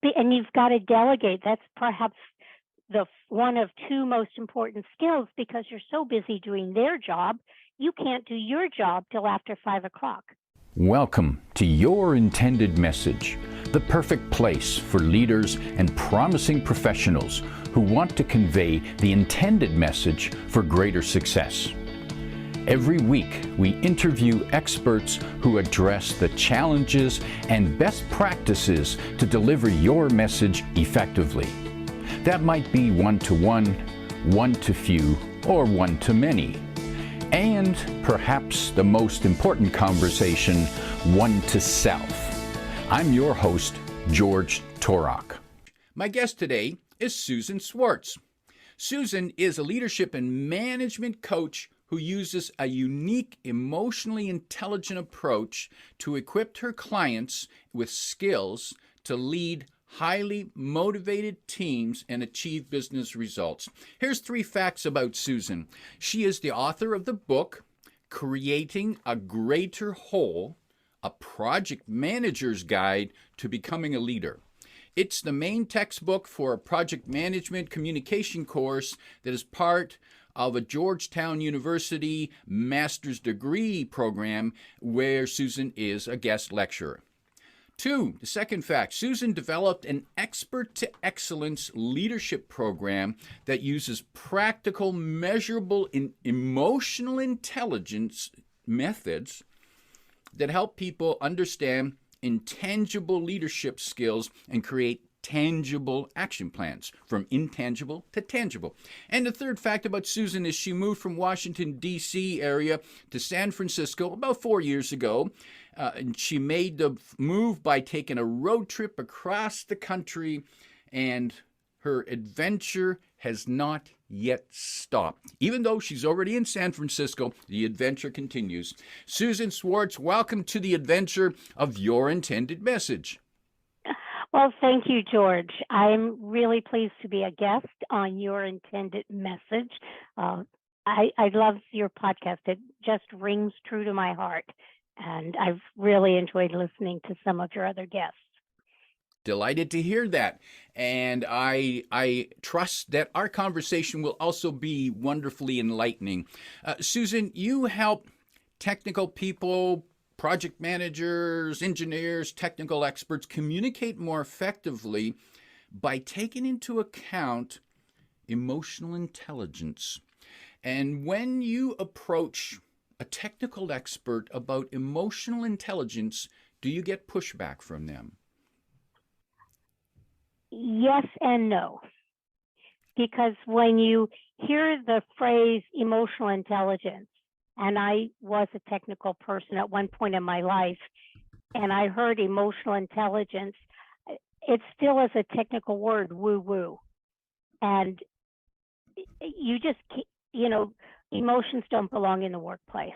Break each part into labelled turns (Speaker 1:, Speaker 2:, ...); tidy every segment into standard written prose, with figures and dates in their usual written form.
Speaker 1: And you've got to delegate. That's perhaps the one of two most important skills, because you're so busy doing their job, you can't do your job till after 5 o'clock.
Speaker 2: Welcome to Your Intended Message, the perfect place for leaders and promising professionals who want to convey the intended message for greater success. Every week, we interview experts who address the challenges and best practices to deliver your message effectively. That might be one-to-one, one-to-few, or one-to-many. And perhaps the most important conversation, one-to-self. I'm your host, George Torok. My guest today is Susan Schwartz. Susan is a leadership and management coach who uses a unique, emotionally intelligent approach to equip her clients with skills to lead highly motivated teams and achieve business results. Here's 3 facts about Susan. She is the author of the book, Creating a Greater Whole, a project manager's guide to becoming a leader. It's the main textbook for a project management communication course that is part of a Georgetown University master's degree program where Susan is a guest lecturer. 2, the second fact, Susan developed an Expert to Excellence leadership program that uses practical, measurable, emotional intelligence methods that help people understand intangible leadership skills and create tangible action plans, from intangible to tangible. And the third fact about Susan is she moved from Washington, D.C. area to San Francisco about 4 years ago. And she made the move by taking a road trip across the country, and her adventure has not yet stopped. Even though she's already in San Francisco, the adventure continues. Susan Schwartz, welcome to the adventure of Your Intended Message.
Speaker 1: Well, thank you, George. I'm really pleased to be a guest on Your Intended Message. I love your podcast. It just rings true to my heart. And I've really enjoyed listening to some of your other guests.
Speaker 2: Delighted to hear that. And I trust that our conversation will also be wonderfully enlightening. Susan, you help technical people, project managers, engineers, technical experts communicate more effectively by taking into account emotional intelligence. And when you approach a technical expert about emotional intelligence, do you get pushback from them?
Speaker 1: Yes and no. Because when you hear the phrase emotional intelligence, and I was a technical person at one point in my life, and I heard emotional intelligence, it still is a technical word, woo-woo. And you just, emotions don't belong in the workplace.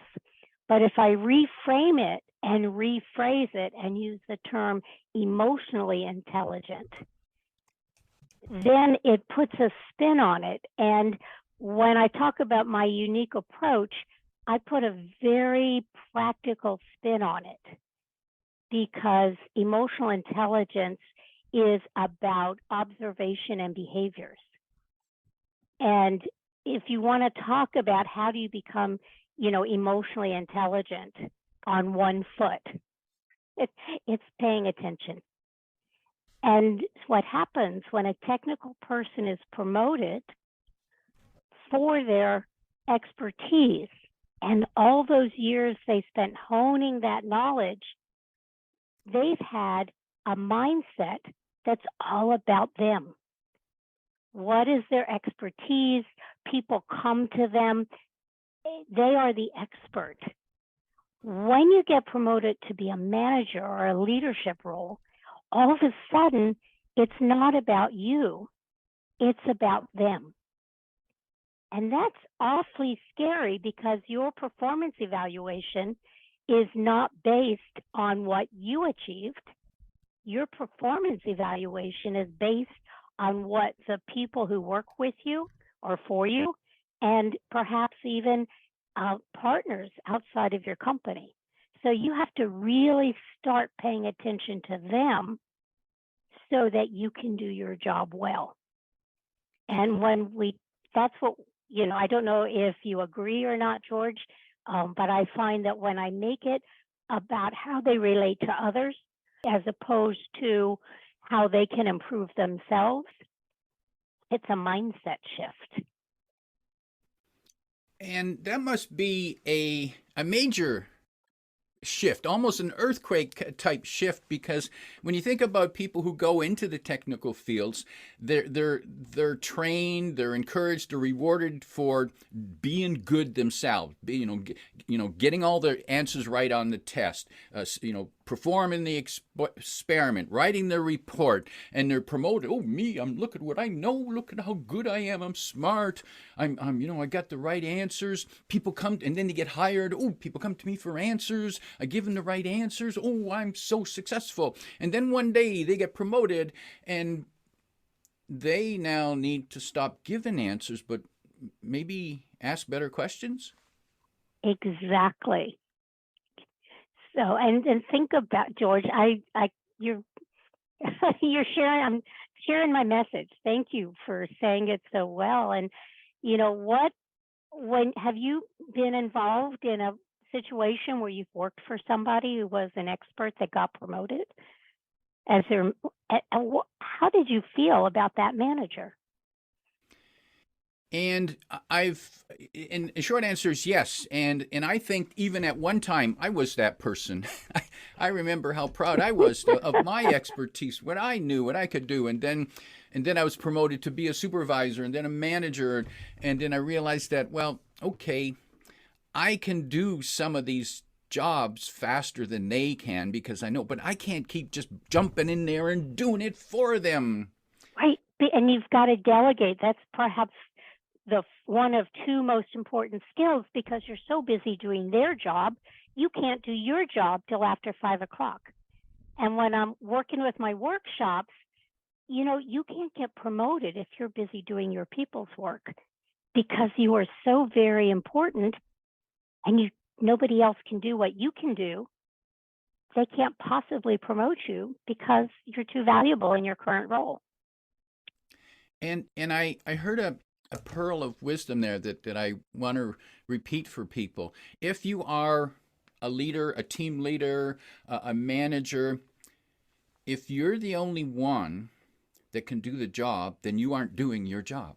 Speaker 1: But if I reframe it and rephrase it and use the term emotionally intelligent, then it puts a spin on it. And when I talk about my unique approach, I put a very practical spin on it, because emotional intelligence is about observation and behaviors. And if you want to talk about how do you become, emotionally intelligent on one foot, it's paying attention. And what happens when a technical person is promoted for their expertise and all those years they spent honing that knowledge, they've had a mindset that's all about them. What is their expertise? People come to them. They are the expert. When you get promoted to be a manager or a leadership role, all of a sudden, it's not about you. It's about them. And that's awfully scary, because your performance evaluation is not based on what you achieved. Your performance evaluation is based on what the people who work with you or for you, and perhaps even partners outside of your company. So you have to really start paying attention to them so that you can do your job well. And that's what, I don't know if you agree or not, George, but I find that when I make it about how they relate to others, as opposed to how they can improve themselves, it's a mindset shift.
Speaker 2: And that must be a major shift, almost an earthquake type shift, because when you think about people who go into the technical fields, they're trained, they're encouraged, they're rewarded for being good themselves, getting all the answers right on the test, performing the experiment, writing their report, and they're promoted. Oh, me, look at what I know, look at how good I am, I'm smart, I got the right answers. People come, and then they get hired. Oh, people come to me for answers. I give them the right answers. Oh, I'm so successful. And then one day they get promoted, and they now need to stop giving answers, but maybe ask better questions.
Speaker 1: Exactly. So, and think about, George, you're you're sharing, I'm sharing my message. Thank you for saying it so well. And when have you been involved in a situation where you've worked for somebody who was an expert that got promoted? How did you feel about that manager?
Speaker 2: And and the short answer is yes. And I think even at one time I was that person. I remember how proud I was of my expertise, what I knew, what I could do. And then I was promoted to be a supervisor and then a manager. And then I realized that, well, okay, I can do some of these jobs faster than they can because I know, but I can't keep just jumping in there and doing it for them.
Speaker 1: Right. And you've got to delegate. That's perhaps the one of two most important skills, because you're so busy doing their job, you can't do your job till after 5 o'clock. And when I'm working with my workshops, you can't get promoted if you're busy doing your people's work, because you are so very important, and nobody else can do what you can do. They can't possibly promote you because you're too valuable in your current role.
Speaker 2: And I heard a pearl of wisdom there that I want to repeat for people. If you are a leader, a team leader, a manager, if you're the only one that can do the job, then you aren't doing your job.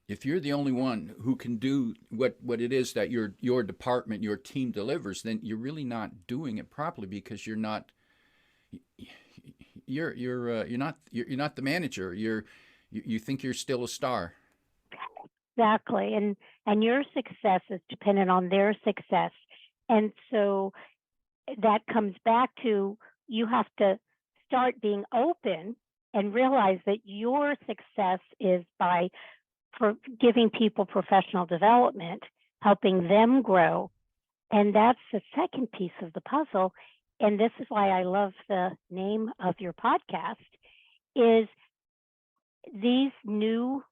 Speaker 2: If you're the only one who can do what it is that your department, your team delivers, then you're really not doing it properly, because you're not the manager. You think you're still a star.
Speaker 1: Exactly. And your success is dependent on their success. And so that comes back to, you have to start being open and realize that your success is by giving people professional development, helping them grow. And that's the second piece of the puzzle. And this is why I love the name of your podcast, is these new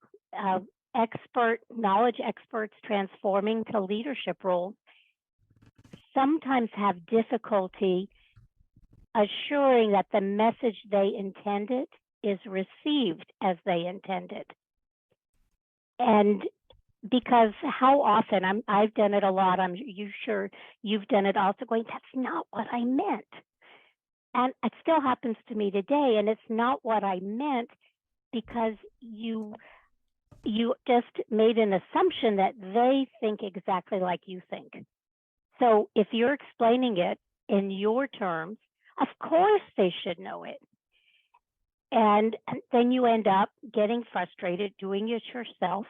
Speaker 1: knowledge experts transforming to leadership roles sometimes have difficulty assuring that the message they intended is received as they intended. And because how often, I've done it a lot, I'm sure you've done it also, going, that's not what I meant. And it still happens to me today, and it's not what I meant, because you just made an assumption that they think exactly like you think. So if you're explaining it in your terms, of course they should know it. And then you end up getting frustrated doing it yourself,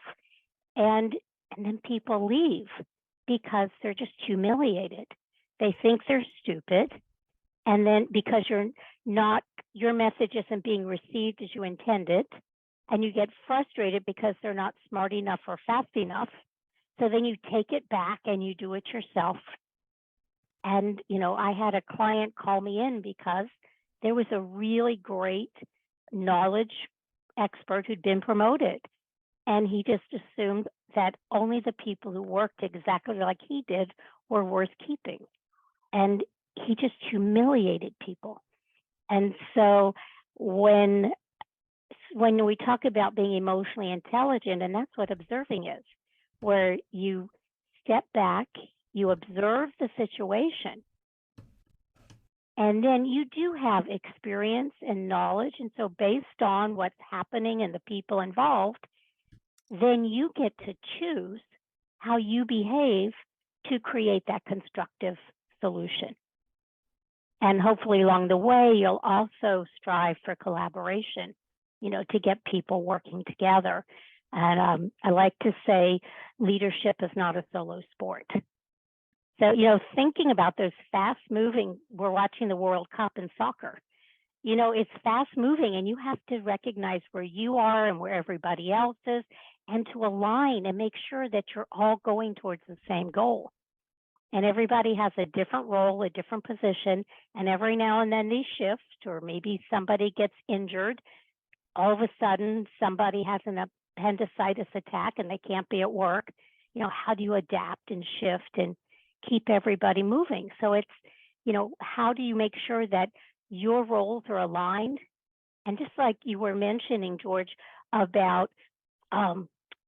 Speaker 1: and then people leave because they're just humiliated. They think they're stupid, and then because your message isn't being received as you intended, and you get frustrated because they're not smart enough or fast enough. So then you take it back and you do it yourself. And, I had a client call me in because there was a really great knowledge expert who'd been promoted. And he just assumed that only the people who worked exactly like he did were worth keeping. And he just humiliated people. And so when we talk about being emotionally intelligent, and that's what observing is, where you step back, you observe the situation, and then you do have experience and knowledge. And so based on what's happening and the people involved, then you get to choose how you behave to create that constructive solution. And hopefully along the way, you'll also strive for collaboration, to get people working together. And I like to say leadership is not a solo sport. So, thinking about those fast moving, we're watching the World Cup in soccer. It's fast moving, and you have to recognize where you are and where everybody else is, and to align and make sure that you're all going towards the same goal. And everybody has a different role, a different position, and every now and then they shift, or maybe somebody gets injured. All of a sudden, somebody has an appendicitis attack and they can't be at work. How do you adapt and shift and keep everybody moving? So it's, how do you make sure that your roles are aligned? And just like you were mentioning, George, about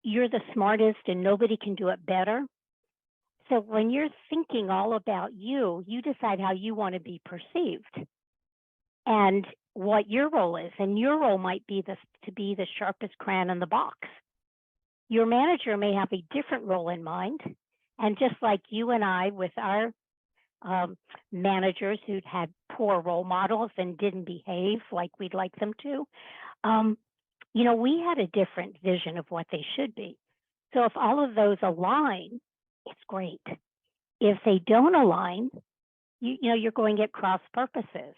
Speaker 1: you're the smartest and nobody can do it better. So when you're thinking all about you decide how you want to be perceived and what your role is. And your role might be to be the sharpest crayon in the box. Your manager may have a different role in mind. And just like you and I with our managers who'd had poor role models and didn't behave like we'd like them to, we had a different vision of what they should be. So if all of those align, it's great. If they don't align, you're going at cross purposes.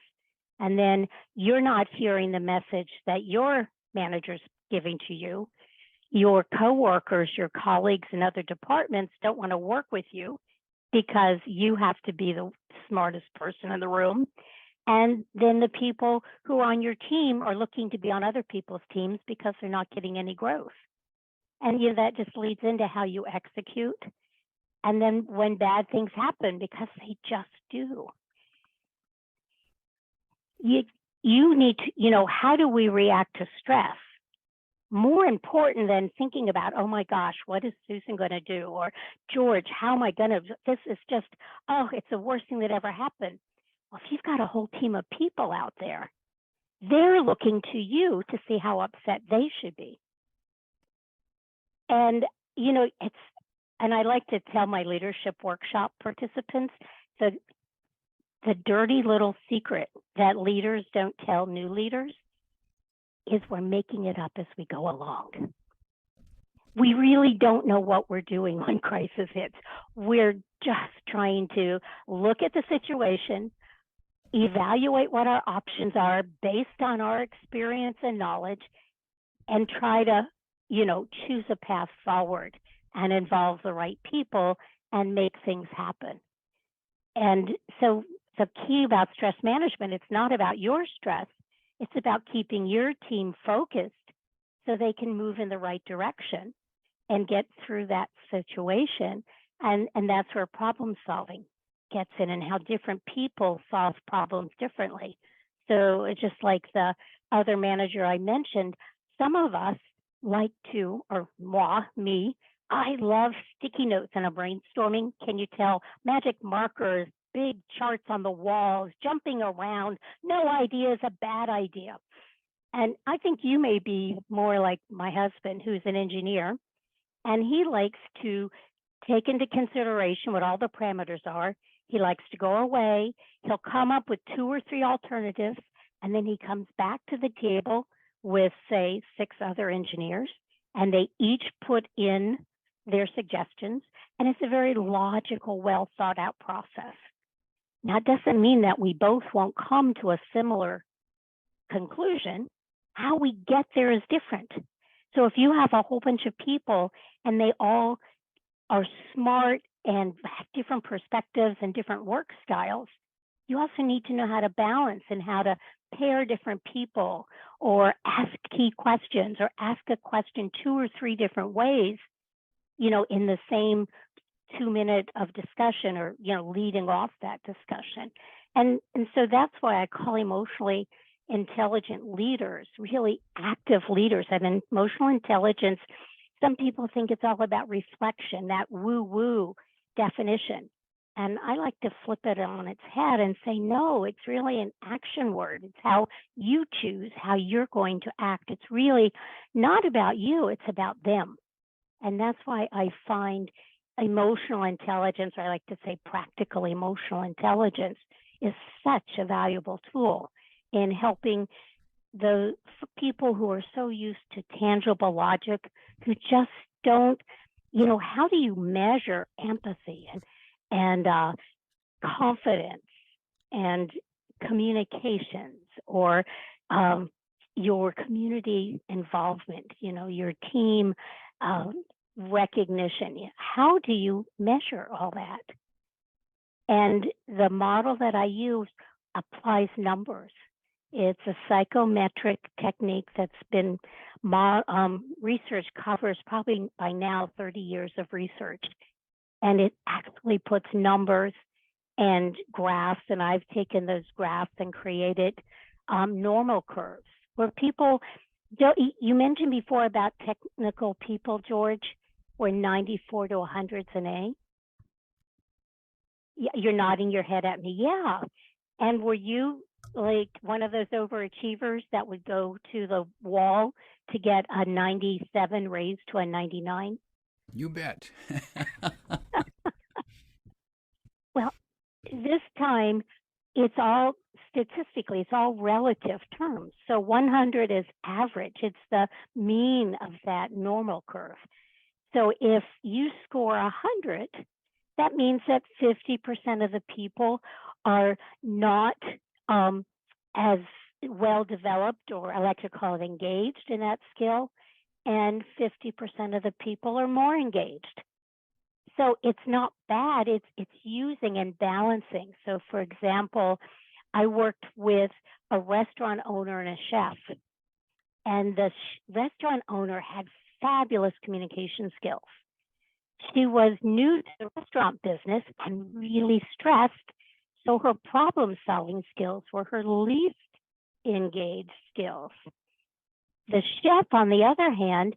Speaker 1: And then you're not hearing the message that your manager's giving to you. Your coworkers, your colleagues in other departments don't want to work with you because you have to be the smartest person in the room. And then the people who are on your team are looking to be on other people's teams because they're not getting any growth. And that just leads into how you execute. And then when bad things happen, because they just do, you need to, how do we react to stress? More important than thinking about, oh my gosh, what is Susan going to do? Or George, how am I going to, this is just, it's the worst thing that ever happened. Well, if you've got a whole team of people out there, they're looking to you to see how upset they should be. And, and I like to tell my leadership workshop participants that the dirty little secret that leaders don't tell new leaders is we're making it up as we go along. We really don't know what we're doing when crisis hits. We're just trying to look at the situation, evaluate what our options are based on our experience and knowledge, and try to, choose a path forward and involve the right people and make things happen. And so the key about stress management, it's not about your stress. It's about keeping your team focused so they can move in the right direction and get through that situation. And that's where problem solving gets in and how different people solve problems differently. So it's just like the other manager I mentioned, some of us like to, or me, I love sticky notes and a brainstorming. Can you tell? Magic markers, big charts on the walls, jumping around. No idea is a bad idea. And I think you may be more like my husband, who's an engineer, and he likes to take into consideration what all the parameters are. He likes to go away. He'll come up with 2 or 3 alternatives, and then he comes back to the table with, say, 6 other engineers, and they each put in their suggestions, and it's a very logical, well thought out process. Now, it doesn't mean that we both won't come to a similar conclusion. How we get there is different. So if you have a whole bunch of people and they all are smart and have different perspectives and different work styles, you also need to know how to balance and how to pair different people or ask key questions or ask a question 2 or 3 different ways, in the same 2 minute of discussion or, leading off that discussion. And so that's why I call emotionally intelligent leaders really active leaders. And emotional intelligence, some people think it's all about reflection, that woo-woo definition. And I like to flip it on its head and say, no, it's really an action word. It's how you choose how you're going to act. It's really not about you, it's about them. And that's why I find emotional intelligence, or I like to say practical emotional intelligence, is such a valuable tool in helping the people who are so used to tangible logic, who just don't, how do you measure empathy and confidence and communications, or your community involvement, your team recognition? How do you measure all that? And the model that I use applies numbers. It's a psychometric technique that's been research covers probably by now 30 years of research. And it actually puts numbers and graphs, and I've taken those graphs and created normal curves where people, you mentioned before about technical people, George, were 94 to 100's an A. You're nodding your head at me. Yeah. And were you like one of those overachievers that would go to the wall to get a 97 raised to a 99?
Speaker 2: You bet.
Speaker 1: Well, this time it's all statistically, it's all relative terms. So 100 is average. It's the mean of that normal curve. So if you score 100, that means that 50% of the people are not as well developed, or I like to call it engaged in that skill, and 50% of the people are more engaged. So it's not bad, it's using and balancing. So for example, I worked with a restaurant owner and a chef, and the restaurant owner had fabulous communication skills. She was new to the restaurant business and really stressed, so her problem-solving skills were her least engaged skills. The chef, on the other hand,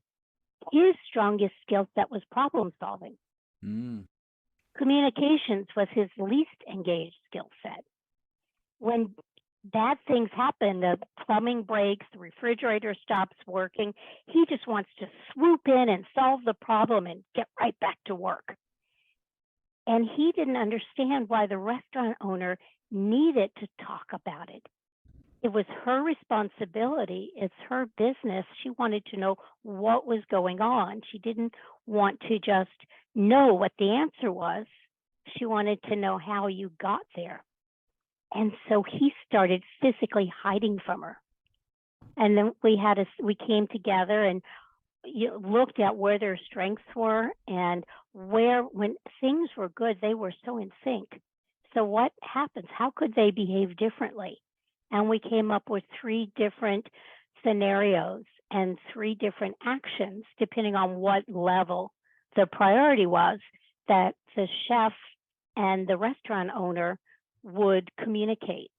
Speaker 1: his strongest skill set was problem-solving. Communications was his least engaged skill set. When bad things happen, the plumbing breaks, the refrigerator stops working, he just wants to swoop in and solve the problem and get right back to work. And he didn't understand why the restaurant owner needed to talk about it. It was her responsibility. It's her business. She wanted to know what was going on. She didn't want to just know what the answer was. She wanted to know how you got there. And so he started physically hiding from her. And then we came together and looked at where their strengths were, and when things were good, they were so in sync. So what happens? How could they behave differently? And we came up with 3 different scenarios and 3 different actions, depending on what level the priority was, that the chef and the restaurant owner would communicate.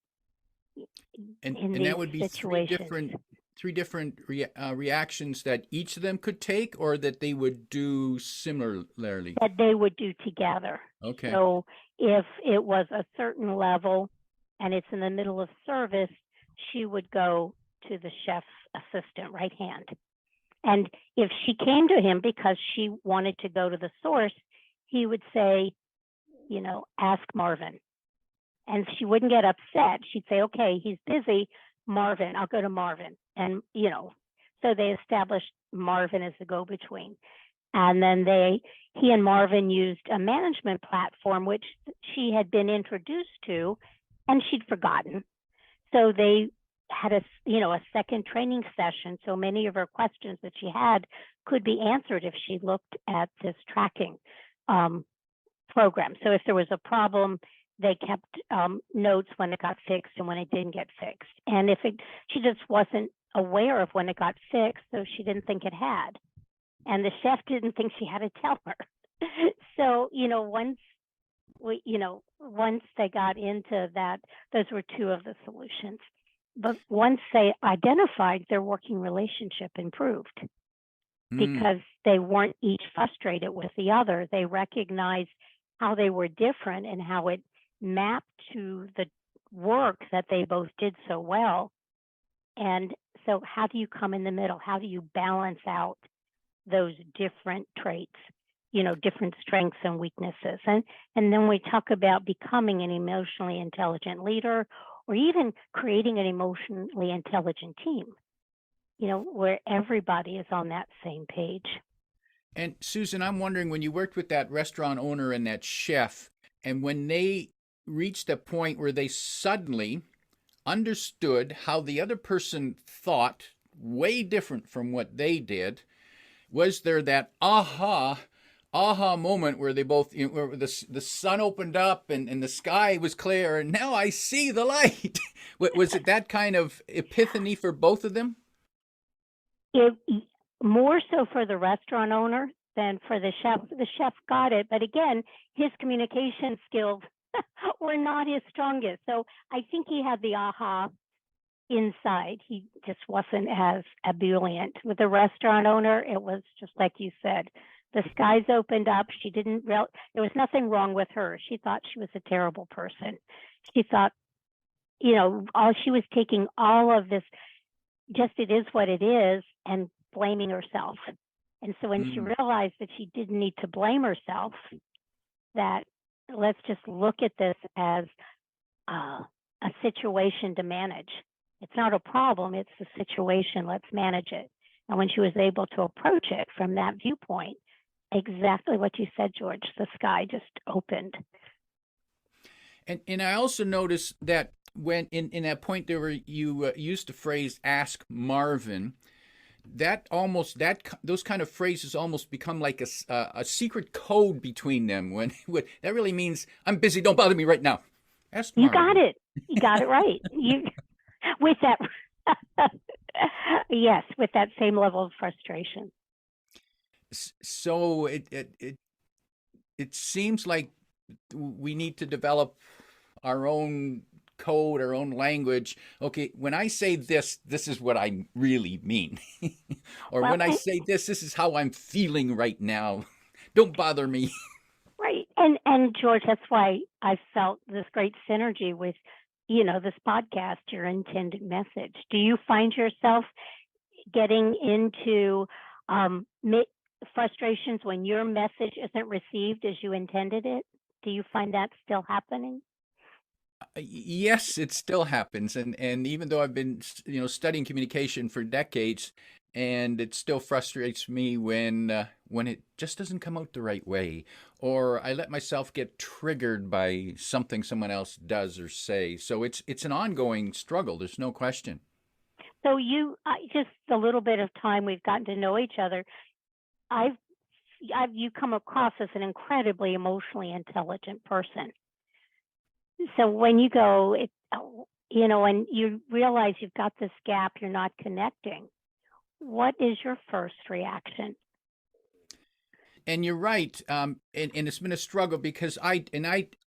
Speaker 2: And that would be three different reactions that each of them could take, or that they would do similarly?
Speaker 1: That they would do together.
Speaker 2: Okay.
Speaker 1: So if it was a certain level and it's in the middle of service, she would go to the chef's assistant right hand. And if she came to him because she wanted to go to the source, he would say, ask Marvin. And she wouldn't get upset. She'd say, okay, he's busy, Marvin, I'll go to Marvin. And, so they established Marvin as the go-between. And then he and Marvin used a management platform, which she had been introduced to, and she'd forgotten. So they had a second training session. So many of her questions that she had could be answered if she looked at this tracking program. So if there was a problem, they kept notes when it got fixed and when it didn't get fixed. And she just wasn't aware of when it got fixed, so she didn't think it had. And the chef didn't think she had to tell her. So, once once they got into that, those were two of the solutions. But once they identified, their working relationship improved because they weren't each frustrated with the other. They recognized how they were different and how it mapped to the work that they both did so well. And so how do you come in the middle? How do you balance out those different traits, different strengths and weaknesses? And then we talk about becoming an emotionally intelligent leader, or even creating an emotionally intelligent team, where everybody is on that same page.
Speaker 2: And Susan, I'm wondering, when you worked with that restaurant owner and that chef, and when they reached a point where they suddenly understood how the other person thought way different from what they did, was there that aha moment where they both, where the sun opened up and the sky was clear and now I see the light? Was it that kind of epiphany for both of them?
Speaker 1: It more so for the restaurant owner than for the chef. The chef got it, but again, his communication skills were not his strongest. So I think he had the aha inside. He just wasn't as ebullient. With the restaurant owner, it was just like you said. The skies opened up. She didn't there was nothing wrong with her. She thought she was a terrible person. She thought, she was taking all of this, just it is what it is, and blaming herself. And so when she realized that she didn't need to blame herself, that let's just look at this as a situation to manage. It's not a problem, it's a situation, let's manage it. And when she was able to approach it from that viewpoint, exactly what you said, George, the sky just opened.
Speaker 2: And I also noticed that when in that point there were, you used the phrase "ask Marvin," those kind of phrases almost become like a secret code between them. When that really means, I'm busy, don't bother me right now. Ask Marvin.
Speaker 1: You got it. You got it right. With that, yes, with that same level of frustration.
Speaker 2: So it seems like we need to develop our own code, our own language. Okay, when I say this is what I really mean. Or when I say this is how I'm feeling right now. Don't bother me.
Speaker 1: Right. And George, that's why I felt this great synergy with, this podcast, your intended message. Do you find yourself getting into frustrations when your message isn't received as you intended it? Do you find that still happening?
Speaker 2: Yes, it still happens, and even though I've been studying communication for decades, and it still frustrates me when it just doesn't come out the right way, or I let myself get triggered by something someone else does or say. So it's an ongoing struggle. There's no question.
Speaker 1: So just a little bit of time we've gotten to know each other, you come across as an incredibly emotionally intelligent person. So when you go, and you realize you've got this gap, you're not connecting, what is your first reaction?
Speaker 2: And you're right. And it's been a struggle because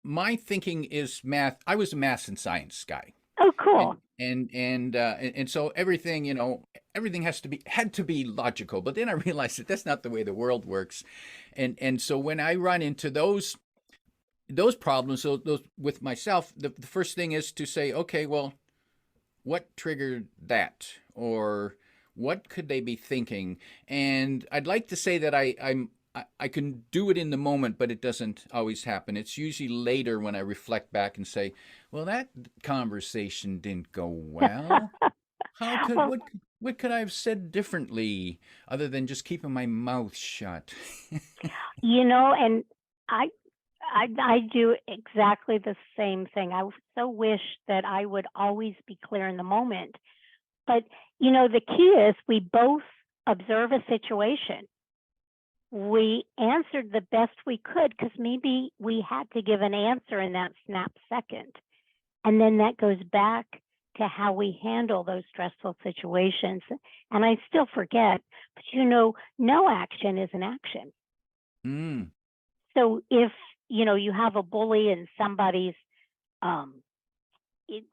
Speaker 2: my thinking is math. I was a math and science guy.
Speaker 1: Oh, cool.
Speaker 2: And so everything had to be logical. But then I realized that that's not the way the world works. And so when I run into those problems, those with myself, the first thing is to say, okay, well, what triggered that, or what could they be thinking? And I'd like to say that I can do it in the moment, but it doesn't always happen. It's usually later when I reflect back and say, well, that conversation didn't go well. What could I have said differently other than just keeping my mouth shut?
Speaker 1: And I do exactly the same thing. I so wish that I would always be clear in the moment. But, the key is we both observe a situation. We answered the best we could because maybe we had to give an answer in that snap second. And then that goes back to how we handle those stressful situations. And I still forget, but no action is an action.
Speaker 2: Mm.
Speaker 1: So if you have a bully and somebody's it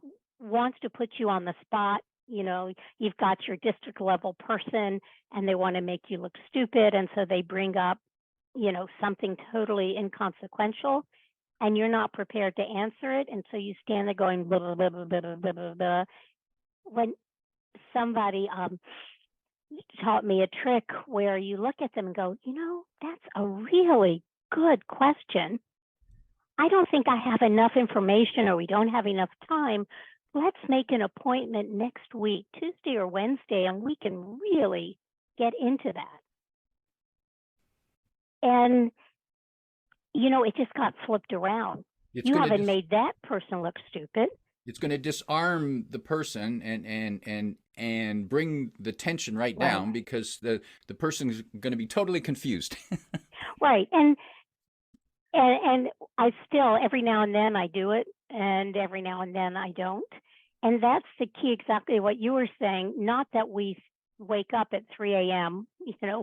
Speaker 1: wants to put you on the spot. You've got your district level person and they want to make you look stupid. And so they bring up, something totally inconsequential and you're not prepared to answer it. And so you stand there going, blah, blah, blah, blah, blah, blah, blah, blah. When somebody taught me a trick where you look at them and go, that's a really good question. I don't think I have enough information or we don't have enough time. Let's make an appointment next week, Tuesday or Wednesday, and we can really get into that. And, it just got flipped around. You haven't made that person look stupid.
Speaker 3: It's going to disarm the person and bring the tension right down because the person is going to be totally confused.
Speaker 1: Right. And I still, every now and then I do it, and every now and then I don't. And that's the key, exactly what you were saying. Not that we wake up at 3 a.m.,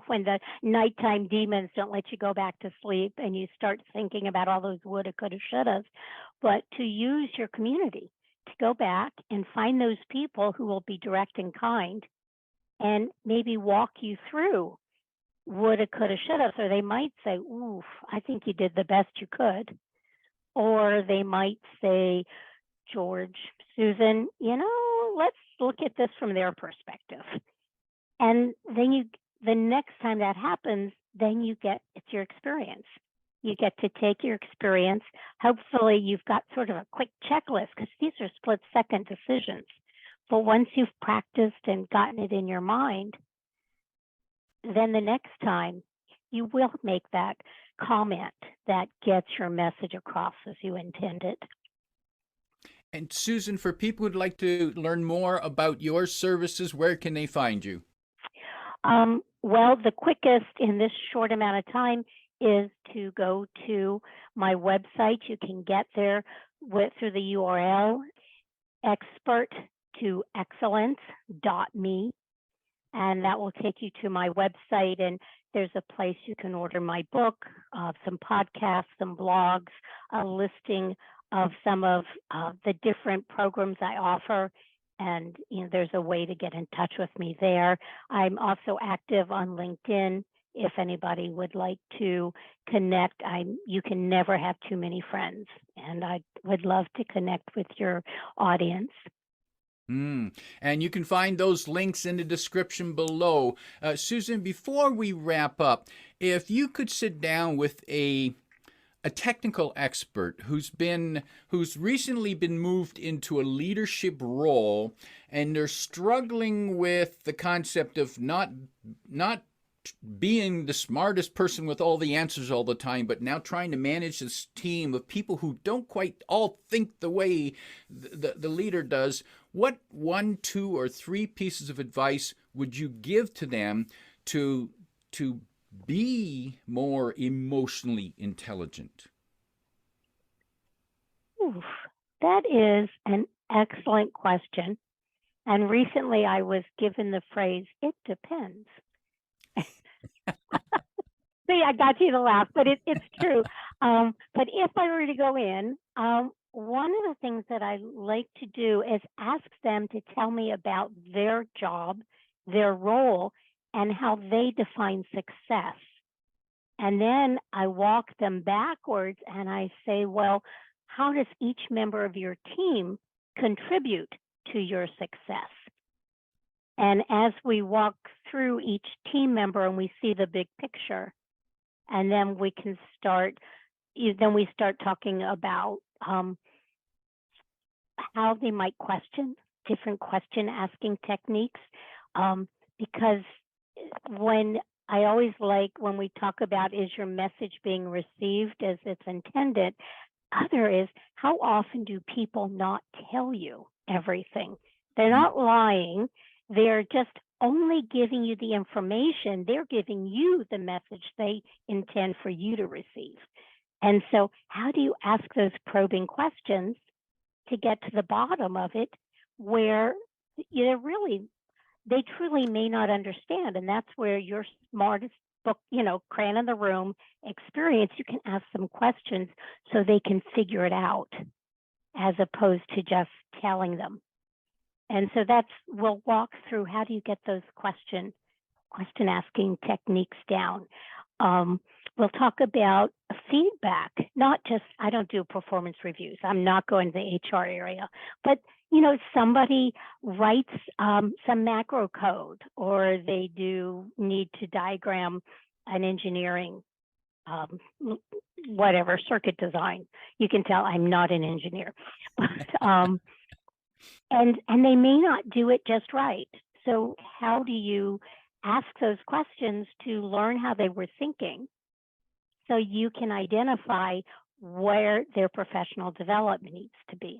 Speaker 1: when the nighttime demons don't let you go back to sleep and you start thinking about all those woulda, coulda, shouldas, but to use your community to go back and find those people who will be direct and kind and maybe walk you through woulda, coulda, shoulda. So they might say, oof, I think you did the best you could. Or they might say, George, Susan, let's look at this from their perspective. And then the next time that happens, then it's your experience. You get to take your experience. Hopefully you've got sort of a quick checklist because these are split-second decisions. But once you've practiced and gotten it in your mind, then the next time you will make that comment that gets your message across as you intended.
Speaker 3: And Susan, for people who'd like to learn more about your services, where can they find you?
Speaker 1: Well, the quickest in this short amount of time is to go to my website. You can get there through the URL experttoexcellence.me, and that will take you to my website. And there's a place you can order my book, some podcasts, some blogs, a listing of some of the different programs I offer. And there's a way to get in touch with me there. I'm also active on LinkedIn. If anybody would like to connect, you can never have too many friends, and I would love to connect with your audience.
Speaker 3: And you can find those links in the description below. Susan, before we wrap up, if you could sit down with a technical expert who's recently been moved into a leadership role, and they're struggling with the concept of not being the smartest person with all the answers all the time, but now trying to manage this team of people who don't quite all think the way the leader does, what 1, 2, or 3 pieces of advice would you give to them to be more emotionally intelligent?
Speaker 1: Oof, that is an excellent question. And recently I was given the phrase, it depends. See, I got you to laugh, but it's true. But if I were to go in, one of the things that I like to do is ask them to tell me about their job, their role, and how they define success. And then I walk them backwards and I say, well, how does each member of your team contribute to your success? And as we walk through each team member and we see the big picture, and then we can start talking about how they might question, different question asking techniques. Because when I always like when we talk about, is your message being received as it's intended? Other is, how often do people not tell you everything? They're not lying. They're just only giving you the information. They're giving you the message they intend for you to receive. And so how do you ask those probing questions to get to the bottom of it, where they truly may not understand? And that's where your smartest book, crayon in the room experience, you can ask them questions so they can figure it out as opposed to just telling them. And so we'll walk through how do you get those question asking techniques down. We'll talk about feedback, not just, I don't do performance reviews. I'm not going to the HR area, but somebody writes some macro code, or they do need to diagram an engineering, whatever, circuit design. You can tell I'm not an engineer, but, and they may not do it just right. So how do you ask those questions to learn how they were thinking so you can identify where their professional development needs to be?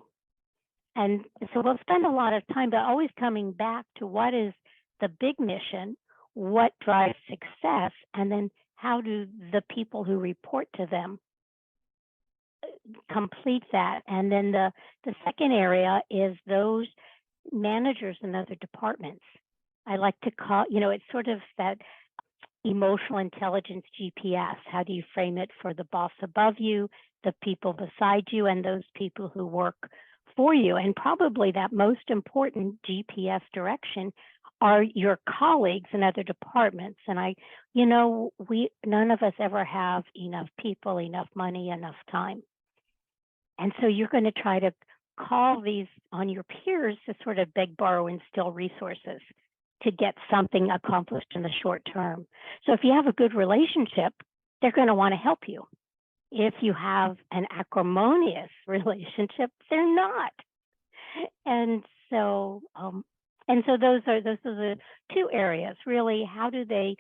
Speaker 1: And so we'll spend a lot of time, but always coming back to what is the big mission, what drives success, and then how do the people who report to them complete that. And then the second area is those managers in other departments. I like to call, it's sort of that emotional intelligence GPS. How do you frame it for the boss above you, the people beside you, and those people who work for you? And probably that most important GPS direction are your colleagues in other departments. And none of us ever have enough people, enough money, enough time. And so you're going to try to call these on your peers to sort of beg, borrow, and steal resources to get something accomplished in the short term. So if you have a good relationship, they're going to want to help you. If you have an acrimonious relationship, they're not. And so those are the two areas, really. How do they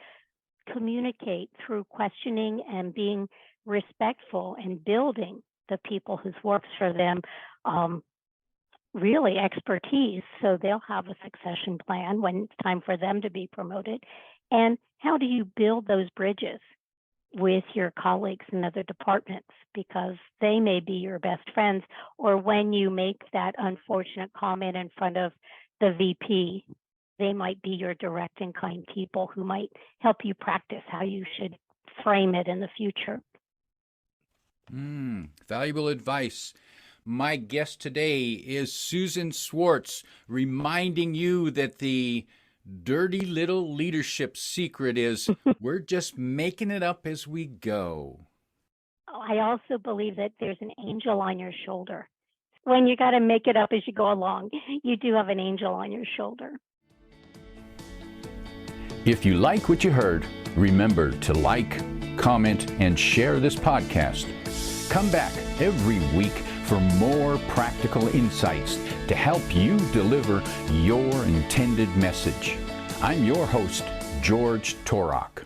Speaker 1: communicate through questioning and being respectful and building the people whose works for them really expertise, so they'll have a succession plan when it's time for them to be promoted? And how do you build those bridges with your colleagues in other departments, because they may be your best friends, or when you make that unfortunate comment in front of the VP, they might be your direct and kind people who might help you practice how you should frame it in the future.
Speaker 3: Valuable advice. My guest today is Susan Schwartz, reminding you that the dirty little leadership secret is we're just making it up as we go.
Speaker 1: I also believe that there's an angel on your shoulder. When you got to make it up as you go along, you do have an angel on your shoulder.
Speaker 2: If you like what you heard, remember to like, comment, and share this podcast. Come back every week for more practical insights to help you deliver your intended message. I'm your host, George Torok.